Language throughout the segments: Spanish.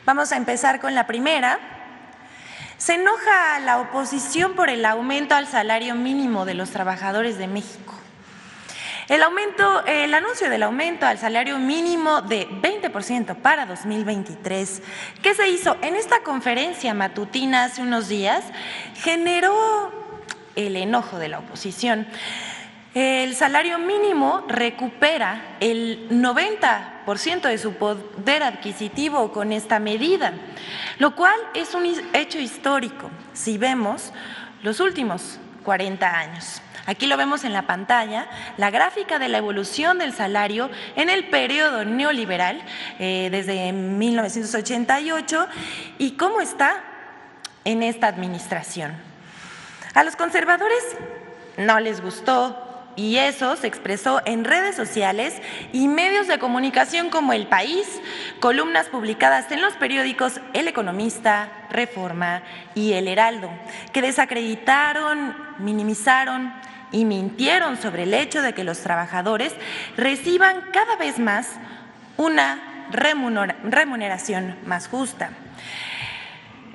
Vamos a empezar con la primera. Se enoja la oposición por el aumento al salario mínimo de los trabajadores de México. El anuncio del aumento al salario mínimo de 20% para 2023, que se hizo en esta conferencia matutina hace unos días, generó el enojo de la oposición. El salario mínimo recupera el 90% de su poder adquisitivo con esta medida, lo cual es un hecho histórico si vemos los últimos 40 años. Aquí lo vemos en la pantalla, la gráfica de la evolución del salario en el periodo neoliberal desde 1988 y cómo está en esta administración. A los conservadores no les gustó y eso se expresó en redes sociales y medios de comunicación como El País, columnas publicadas en los periódicos El Economista, Reforma y El Heraldo, que desacreditaron, minimizaron y mintieron sobre el hecho de que los trabajadores reciban cada vez más una remuneración más justa.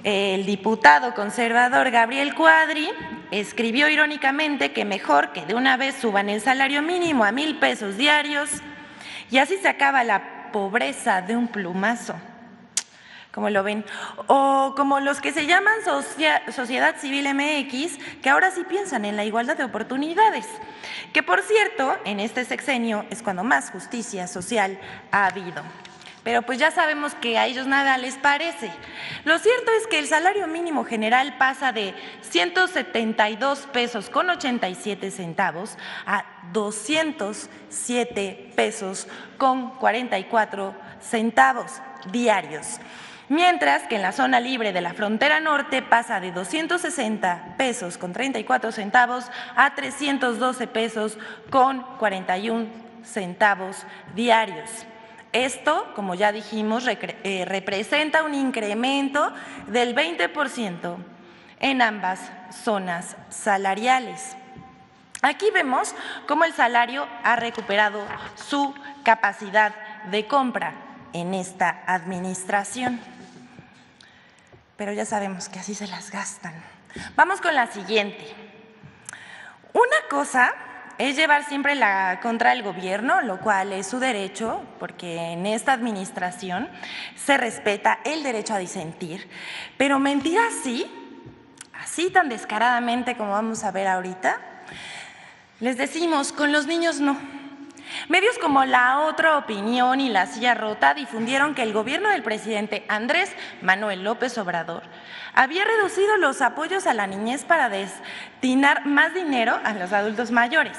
El diputado conservador Gabriel Cuadri escribió irónicamente que mejor que de una vez suban el salario mínimo a 1,000 pesos diarios y así se acaba la pobreza de un plumazo. ¿Cómo lo ven? O como los que se llaman Sociedad Civil MX, que ahora sí piensan en la igualdad de oportunidades, que por cierto, en este sexenio es cuando más justicia social ha habido. Pero pues ya sabemos que a ellos nada les parece. Lo cierto es que el salario mínimo general pasa de 172 pesos con 87 centavos a 207 pesos con 44 centavos diarios. Mientras que en la zona libre de la frontera norte pasa de 260 pesos con 34 centavos a 312 pesos con 41 centavos diarios. Esto, como ya dijimos, representa un incremento del 20% en ambas zonas salariales. Aquí vemos cómo el salario ha recuperado su capacidad de compra en esta administración. Pero ya sabemos que así se las gastan. Vamos con la siguiente. Una cosa es llevar siempre la contra el gobierno, lo cual es su derecho, porque en esta administración se respeta el derecho a disentir, pero mentir así tan descaradamente como vamos a ver ahorita, les decimos, con los niños no. Medios como La Otra Opinión y La Silla Rota difundieron que el gobierno del presidente Andrés Manuel López Obrador había reducido los apoyos a la niñez para destinar más dinero a los adultos mayores,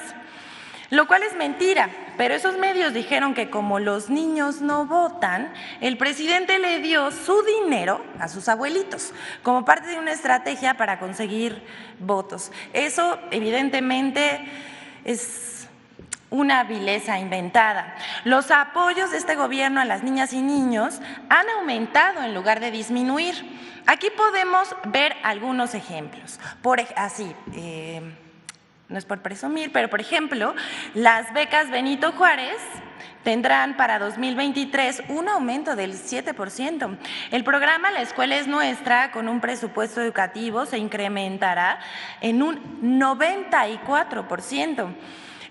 lo cual es mentira, pero esos medios dijeron que como los niños no votan, el presidente le dio su dinero a sus abuelitos como parte de una estrategia para conseguir votos. Eso evidentemente es una vileza inventada. Los apoyos de este gobierno a las niñas y niños han aumentado en lugar de disminuir. Aquí podemos ver algunos ejemplos. No es por presumir, pero por ejemplo, las becas Benito Juárez tendrán para 2023 un aumento del 7%. El programa La Escuela es Nuestra, con un presupuesto educativo, se incrementará en un 94%.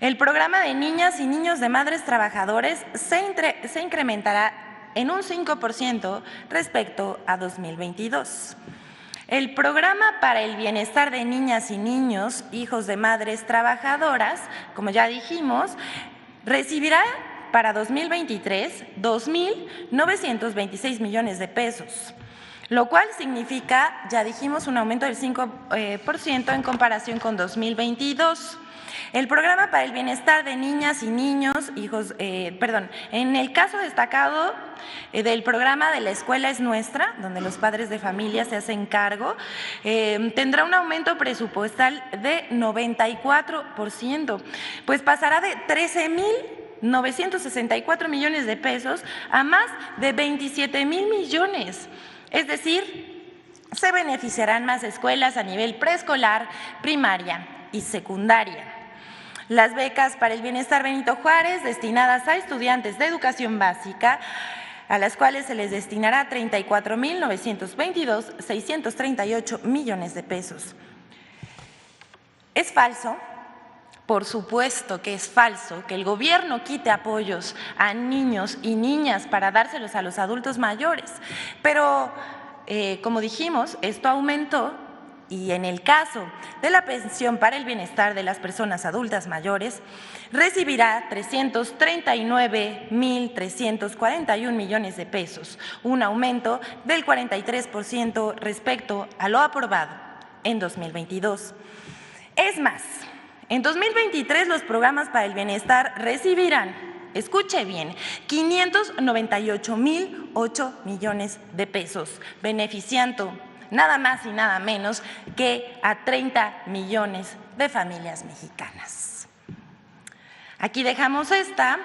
El programa de niñas y niños de madres trabajadores se incrementará en un 5% respecto a 2022. El programa para el bienestar de niñas y niños, hijos de madres trabajadoras, como ya dijimos, recibirá para 2023 2,926 millones de pesos, lo cual significa, ya dijimos, un aumento del 5% en comparación con 2022. El programa para el bienestar de niñas y niños, en el caso destacado del programa de La Escuela es Nuestra, donde los padres de familia se hacen cargo, tendrá un aumento presupuestal de 94%, pues pasará de 13,964 millones de pesos a más de 27,000 millones. Es decir, se beneficiarán más escuelas a nivel preescolar, primaria y secundaria. Las becas para el bienestar Benito Juárez, destinadas a estudiantes de educación básica, a las cuales se les destinará 34.922.638 millones de pesos. Es falso, por supuesto que es falso, que el gobierno quite apoyos a niños y niñas para dárselos a los adultos mayores, pero como dijimos, esto aumentó. Y en el caso de la pensión para el bienestar de las personas adultas mayores, recibirá 339.341 millones de pesos, un aumento del 43% respecto a lo aprobado en 2022. Es más, en 2023 los programas para el bienestar recibirán, escuche bien, 598.008 millones de pesos, beneficiando nada más y nada menos que a 30 millones de familias mexicanas. Aquí dejamos esta,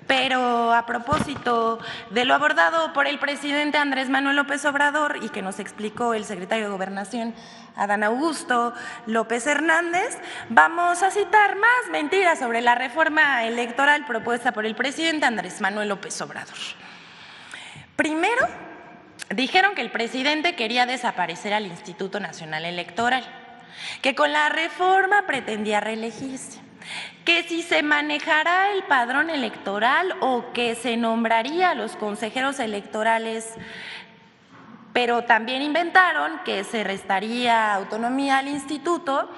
pero a propósito de lo abordado por el presidente Andrés Manuel López Obrador y que nos explicó el secretario de Gobernación, Adán Augusto López Hernández, vamos a citar más mentiras sobre la reforma electoral propuesta por el presidente Andrés Manuel López Obrador. Primero, dijeron que el presidente quería desaparecer al Instituto Nacional Electoral, que con la reforma pretendía reelegirse, que si se manejara el padrón electoral o que se nombraría a los consejeros electorales, pero también inventaron que se restaría autonomía al instituto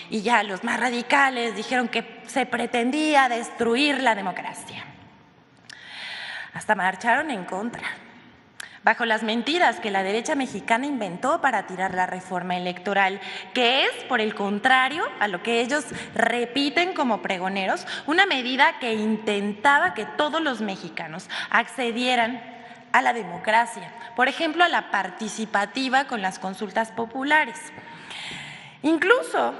y ya los más radicales dijeron que se pretendía destruir la democracia. Hasta marcharon en contra, bajo las mentiras que la derecha mexicana inventó para tirar la reforma electoral, que es, por el contrario, a lo que ellos repiten como pregoneros, una medida que intentaba que todos los mexicanos accedieran a la democracia, por ejemplo, a la participativa con las consultas populares. Incluso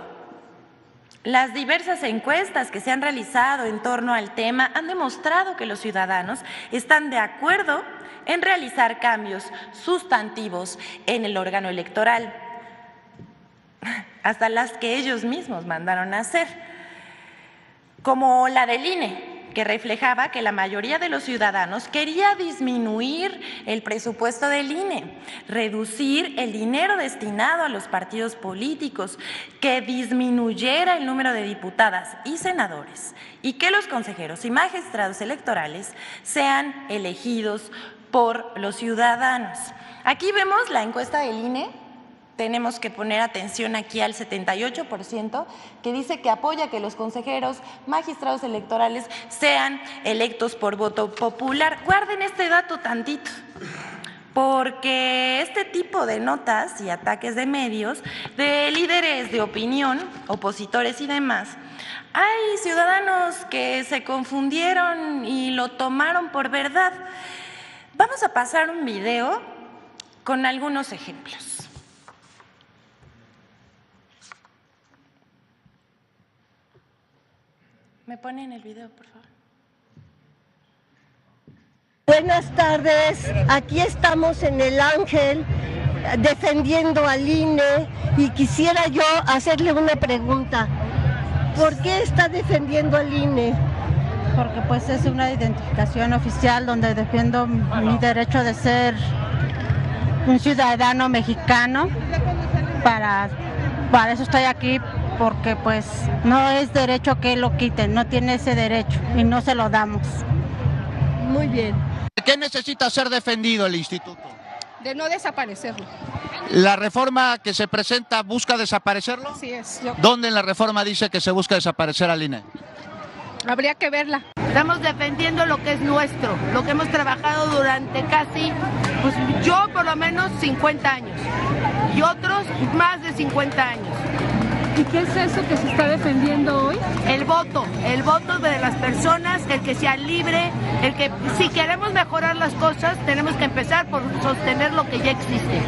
las diversas encuestas que se han realizado en torno al tema han demostrado que los ciudadanos están de acuerdo en realizar cambios sustantivos en el órgano electoral, hasta las que ellos mismos mandaron a hacer, como la del INE, que reflejaba que la mayoría de los ciudadanos quería disminuir el presupuesto del INE, reducir el dinero destinado a los partidos políticos, que disminuyera el número de diputadas y senadores y que los consejeros y magistrados electorales sean elegidos por los ciudadanos. Aquí vemos la encuesta del INE. Tenemos que poner atención aquí al 78% que dice que apoya que los consejeros, magistrados electorales sean electos por voto popular. Guarden este dato tantito, porque este tipo de notas y ataques de medios, de líderes de opinión, opositores y demás, hay ciudadanos que se confundieron y lo tomaron por verdad. Vamos a pasar un video con algunos ejemplos. ¿Me ponen el video, por favor? Buenas tardes, aquí estamos en El Ángel defendiendo al INE y quisiera yo hacerle una pregunta. ¿Por qué está defendiendo al INE? Porque pues es una identificación oficial donde defiendo mi derecho de ser un ciudadano mexicano. Para eso estoy aquí, porque pues no es derecho que lo quiten, no tiene ese derecho y no se lo damos. Muy bien. ¿Qué necesita ser defendido el instituto? De no desaparecerlo. ¿La reforma que se presenta busca desaparecerlo? Así es. ¿Dónde en la reforma dice que se busca desaparecer al INE? Habría que verla. Estamos defendiendo lo que es nuestro, lo que hemos trabajado durante casi, pues yo por lo menos 50 años y otros más de 50 años. ¿Y qué es eso que se está defendiendo hoy? El voto de las personas, el que sea libre, el que si queremos mejorar las cosas tenemos que empezar por sostener lo que ya existe.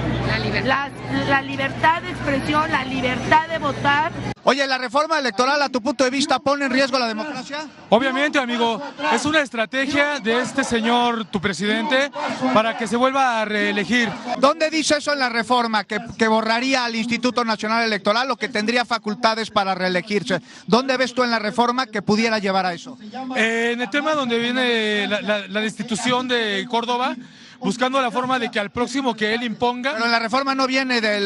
La libertad de expresión, la libertad de votar. Oye, ¿la reforma electoral, a tu punto de vista, pone en riesgo la democracia? Obviamente, amigo, es una estrategia de este señor, tu presidente, para que se vuelva a reelegir. ¿Dónde dice eso en la reforma? ¿Que borraría al Instituto Nacional Electoral o que tendría facultades para reelegirse? ¿Dónde ves tú en la reforma que pudiera llevar a eso? En el tema donde viene la destitución de Córdoba, buscando la forma de que al próximo que él imponga... Pero en la reforma no viene de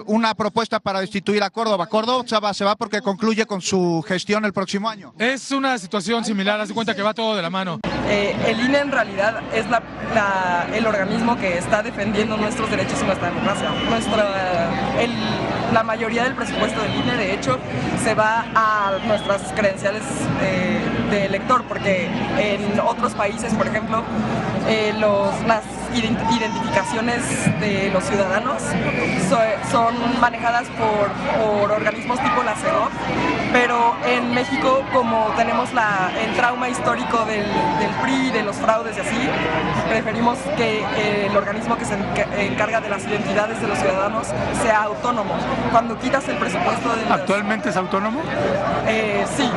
una propuesta para destituir a Córdoba. Córdoba se va porque concluye con su gestión el próximo año. Es una situación similar, haz de cuenta que va todo de la mano. El INE en realidad es el organismo que está defendiendo nuestros derechos y nuestra democracia. La mayoría del presupuesto del INE, de hecho, se va a nuestras credenciales de elector, porque en otros países, por ejemplo, las identificaciones de los ciudadanos son manejadas por organismos tipo la CEDOF, pero en México, como tenemos el trauma histórico del PRI, de los fraudes y así, preferimos que el organismo que se encarga de las identidades de los ciudadanos sea autónomo. Cuando quitas el presupuesto de... ¿Actualmente es autónomo? Sí.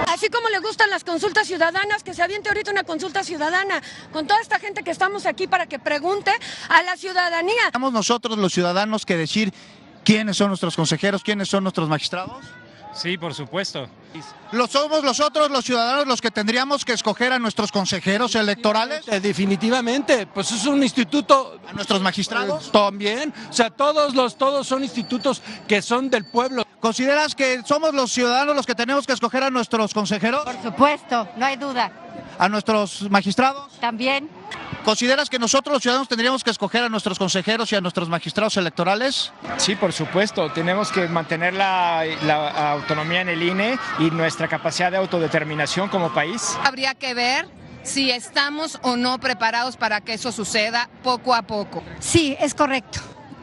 Así como le gustan las consultas ciudadanas, que se aviente ahorita una consulta ciudadana con toda esta gente que estamos aquí para que pregunte a la ciudadanía. ¿Estamos nosotros los ciudadanos que decir quiénes son nuestros consejeros, quiénes son nuestros magistrados? Sí, por supuesto. ¿Somos nosotros los ciudadanos los que tendríamos que escoger a nuestros consejeros electorales? Definitivamente, pues es un instituto... ¿A nuestros magistrados? También, o sea, todos son institutos que son del pueblo. ¿Consideras que somos los ciudadanos los que tenemos que escoger a nuestros consejeros? Por supuesto, no hay duda. ¿A nuestros magistrados? También. ¿Consideras que nosotros los ciudadanos tendríamos que escoger a nuestros consejeros y a nuestros magistrados electorales? Sí, por supuesto. Tenemos que mantener la autonomía en el INE y nuestra capacidad de autodeterminación como país. Habría que ver si estamos o no preparados para que eso suceda poco a poco. Sí, es correcto.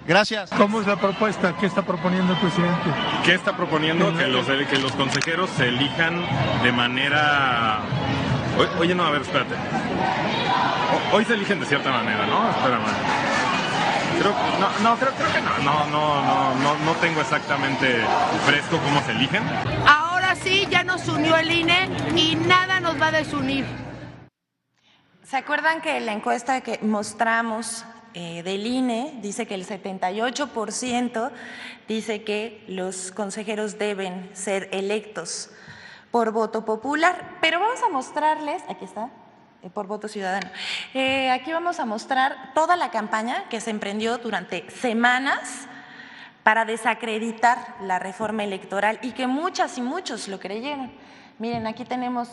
Gracias. ¿Cómo es la propuesta? ¿Qué está proponiendo el presidente? ¿Qué está proponiendo? Que los consejeros se elijan de manera... Oye, no, a ver, espérate. Hoy se eligen de cierta manera, ¿no? Espérame. Creo que no tengo exactamente fresco cómo se eligen. Ahora sí, ya nos unió el INE y nada nos va a desunir. ¿Se acuerdan que la encuesta que mostramos del INE dice que el 78% dice que los consejeros deben ser electos por voto popular? Pero vamos a mostrarles, aquí está, por voto ciudadano. Aquí vamos a mostrar toda la campaña que se emprendió durante semanas para desacreditar la reforma electoral y que muchas y muchos lo creyeron. Miren, aquí tenemos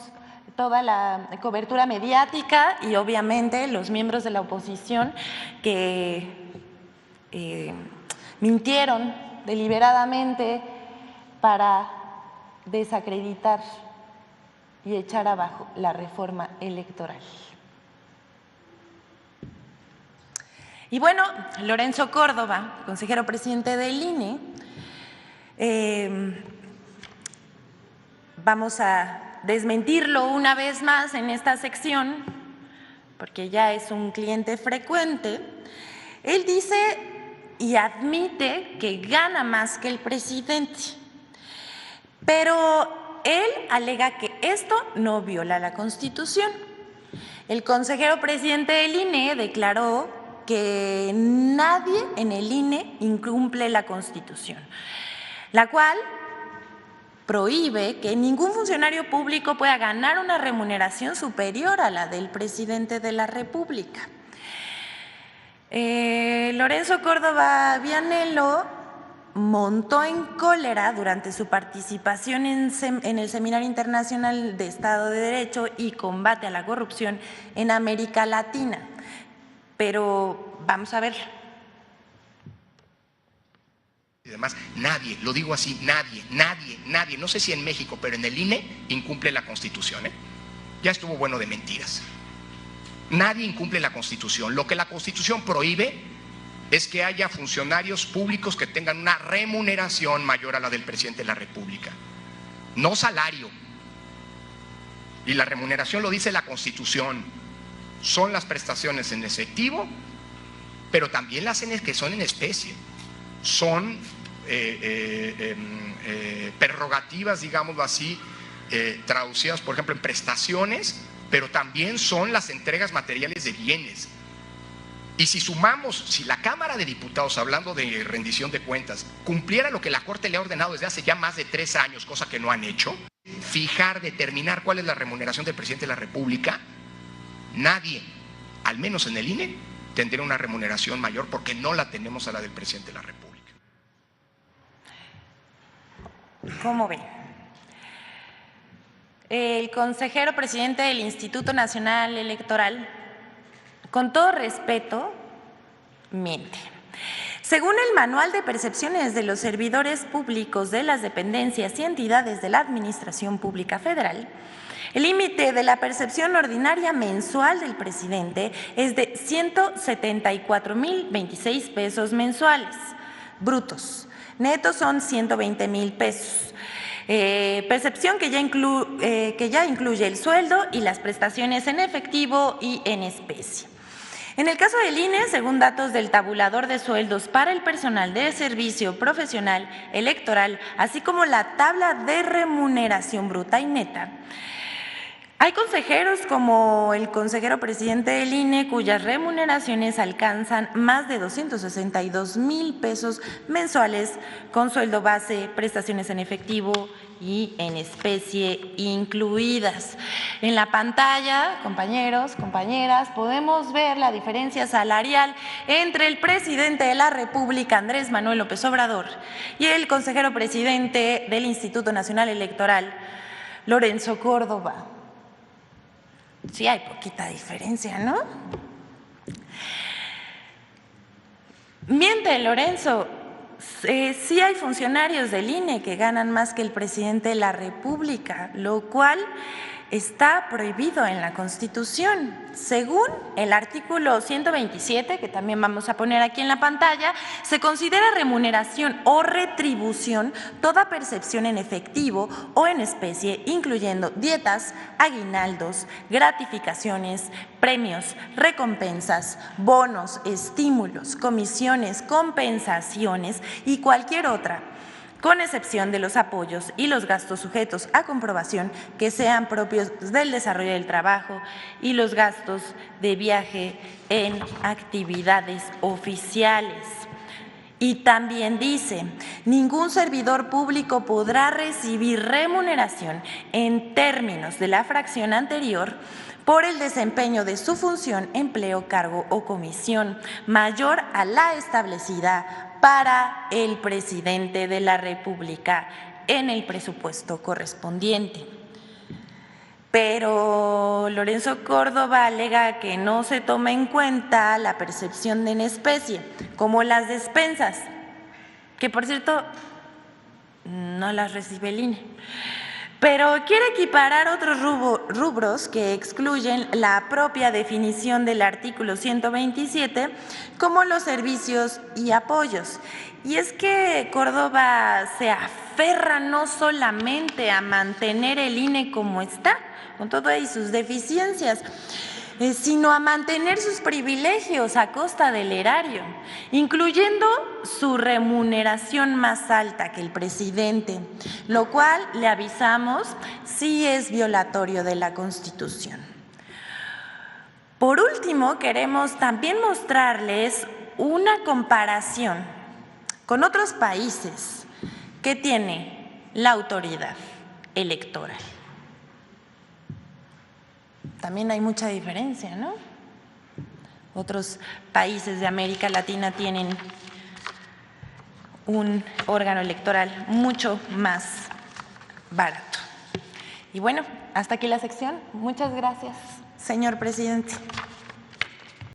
toda la cobertura mediática y obviamente los miembros de la oposición que mintieron deliberadamente para desacreditar y echar abajo la reforma electoral. Y bueno, Lorenzo Córdoba, consejero presidente del INE, vamos a desmentirlo una vez más en esta sección, porque ya es un cliente frecuente. Él dice y admite que gana más que el presidente, pero él alega que esto no viola la Constitución. El consejero presidente del INE declaró que nadie en el INE incumple la Constitución, la cual prohíbe que ningún funcionario público pueda ganar una remuneración superior a la del presidente de la República. Lorenzo Córdoba Vianello montó en cólera durante su participación en el Seminario Internacional de Estado de Derecho y Combate a la Corrupción en América Latina. Pero vamos a ver. Y además, nadie, lo digo así, nadie, no sé si en México, pero en el INE incumple la Constitución, ¿eh? Ya estuvo bueno de mentiras. Nadie incumple la Constitución. Lo que la Constitución prohíbe es que haya funcionarios públicos que tengan una remuneración mayor a la del presidente de la República, no salario. Y la remuneración lo dice la Constitución, son las prestaciones en efectivo, pero también las que son en especie, son prerrogativas, digámoslo así, traducidas, por ejemplo, en prestaciones, pero también son las entregas materiales de bienes. Y si sumamos, si la Cámara de Diputados, hablando de rendición de cuentas, cumpliera lo que la Corte le ha ordenado desde hace ya más de 3 años, cosa que no han hecho, fijar, determinar cuál es la remuneración del presidente de la República, nadie, al menos en el INE, tendría una remuneración mayor, porque no la tenemos a la del presidente de la República. ¿Cómo ven? El consejero presidente del Instituto Nacional Electoral, con todo respeto, miente. Según el Manual de Percepciones de los Servidores Públicos de las Dependencias y Entidades de la Administración Pública Federal, el límite de la percepción ordinaria mensual del presidente es de 174,026 pesos mensuales, brutos. Netos son 120,000 pesos. Percepción que ya incluye el sueldo y las prestaciones en efectivo y en especie. En el caso del INE, según datos del tabulador de sueldos para el personal de servicio profesional electoral, así como la tabla de remuneración bruta y neta, hay consejeros como el consejero presidente del INE cuyas remuneraciones alcanzan más de 262,000 pesos mensuales con sueldo base, prestaciones en efectivo y en especie incluidas. En la pantalla, compañeros, compañeras, podemos ver la diferencia salarial entre el presidente de la República, Andrés Manuel López Obrador, y el consejero presidente del Instituto Nacional Electoral, Lorenzo Córdoba. Sí hay poquita diferencia, ¿no? Miente Lorenzo, sí hay funcionarios del INE que ganan más que el presidente de la República, lo cual está prohibido en la Constitución. Según el artículo 127, que también vamos a poner aquí en la pantalla, se considera remuneración o retribución toda percepción en efectivo o en especie, incluyendo dietas, aguinaldos, gratificaciones, premios, recompensas, bonos, estímulos, comisiones, compensaciones y cualquier otra, con excepción de los apoyos y los gastos sujetos a comprobación que sean propios del desarrollo del trabajo y los gastos de viaje en actividades oficiales. Y también dice, ningún servidor público podrá recibir remuneración en términos de la fracción anterior por el desempeño de su función, empleo, cargo o comisión mayor a la establecida para el presidente de la República en el presupuesto correspondiente. Pero Lorenzo Córdoba alega que no se toma en cuenta la percepción en especie, como las despensas, que por cierto no las recibe el INE. Pero quiere equiparar otros rubros que excluyen la propia definición del artículo 127, como los servicios y apoyos. Y es que Córdoba se aferra no solamente a mantener el INE como está, con todas y sus deficiencias, sino a mantener sus privilegios a costa del erario, incluyendo su remuneración más alta que el presidente, lo cual, le avisamos, sí es violatorio de la Constitución. Por último, queremos también mostrarles una comparación con otros países que tiene la autoridad electoral. También hay mucha diferencia, ¿no? Otros países de América Latina tienen un órgano electoral mucho más barato. Y bueno, hasta aquí la sección. Muchas gracias, señor presidente.